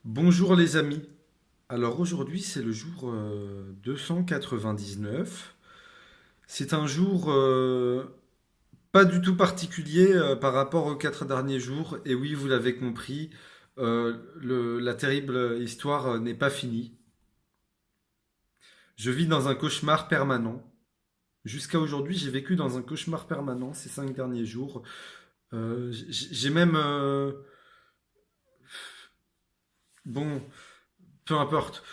Bonjour les amis. Alors aujourd'hui c'est le jour 299. C'est un jour pas du tout particulier par rapport aux 4 derniers jours. Et oui, vous l'avez compris, la terrible histoire n'est pas finie. Je vis dans un cauchemar permanent. Jusqu'à aujourd'hui, j'ai vécu dans un cauchemar permanent ces 5 derniers jours. J'ai même... bon, peu importe.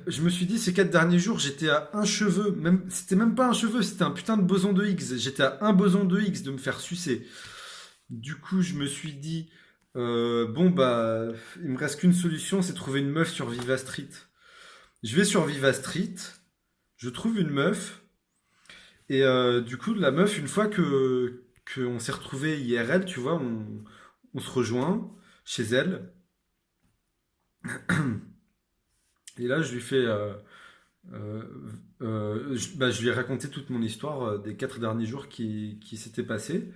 Je me suis dit, ces 4 derniers jours, j'étais à un cheveu. Même, c'était même pas un cheveu, c'était un putain de boson de Higgs. J'étais à un boson de Higgs de me faire sucer. Du coup, je me suis dit, bon, bah, il me reste qu'une solution, c'est trouver une meuf sur Viva Street. Je vais sur Viva Street, je trouve une meuf. Et du coup, la meuf, une fois que on s'est retrouvé IRL, tu vois, on se rejoint chez elle. Et là, je lui fais. Euh, je lui ai raconté toute mon histoire des 4 derniers jours qui s'étaient passés.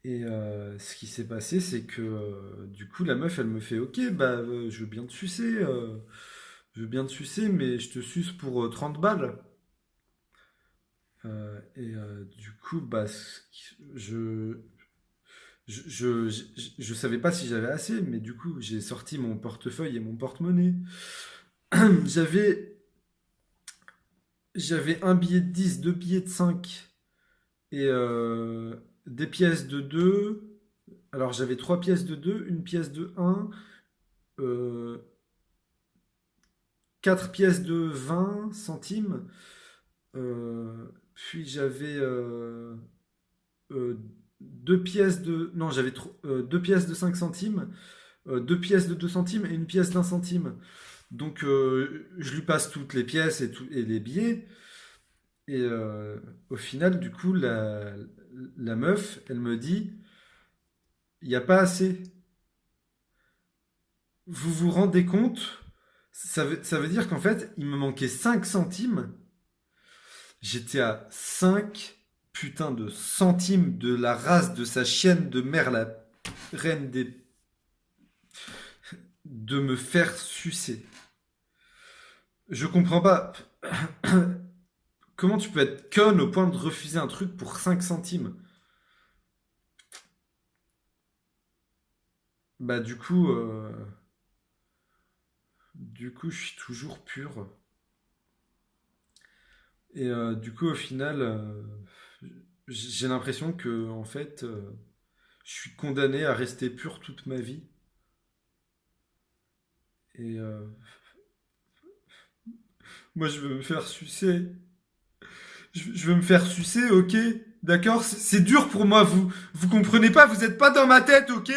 Et ce qui s'est passé, c'est que du coup, la meuf, elle me fait ok, bah, je veux bien te sucer. Je veux bien te sucer, mais je te suce pour 30 balles. Du coup, bah, je savais pas si j'avais assez, mais du coup, j'ai sorti mon portefeuille et mon porte-monnaie. J'avais, j'avais un billet de 10, deux billets de 5 et des pièces de 2. Alors j'avais 3 pièces de 2, une pièce de 1, euh, 4 pièces de 20 centimes, puis j'avais 2 pièces de... Non, j'avais 2 pièces de 5 centimes, 2 pièces de 2 centimes et une pièce d'un centime. Donc je lui passe toutes les pièces et les billets. Et au final, du coup, la meuf, elle me dit, il n'y a pas assez. Vous vous rendez compte? Ça veut dire qu'en fait, il me manquait 5 centimes. J'étais à 5 putains de centimes de la race de sa chienne de mère, la reine des... de me faire sucer. Je comprends pas. Comment tu peux être conne au point de refuser un truc pour 5 centimes? Bah du coup, je suis toujours pur. Et du coup, au final, j'ai l'impression que, en fait, je suis condamné à rester pur toute ma vie. Et moi, je veux me faire sucer. Je veux me faire sucer, ok? D'accord? C'est dur pour moi, vous comprenez pas, vous êtes pas dans ma tête, ok?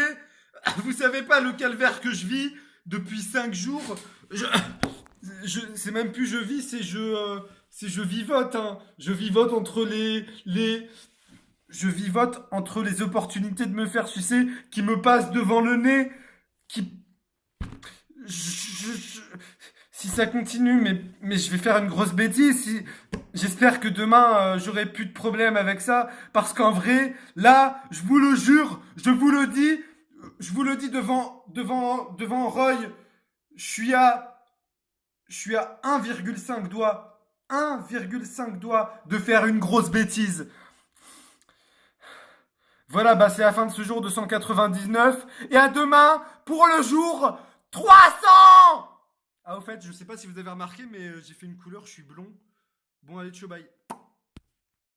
Vous savez pas le calvaire que je vis depuis 5 jours. Je, c'est même plus je vis, c'est je vivote, hein. Je vivote entre je vivote entre les opportunités de me faire sucer qui me passent devant le nez, qui... si ça continue, mais je vais faire une grosse bêtise. J'espère que demain, j'aurai plus de problème avec ça. Parce qu'en vrai, là, je vous le jure, je vous le dis devant Roy, je suis à, je suis à 1,5 doigt. 1,5 doigt de faire une grosse bêtise. Voilà, bah c'est la fin de ce jour 299. Et à demain pour le jour 300. Ah, au fait, je sais pas si vous avez remarqué, mais j'ai fait une couleur, je suis blond. Bon, allez, ciao, bye.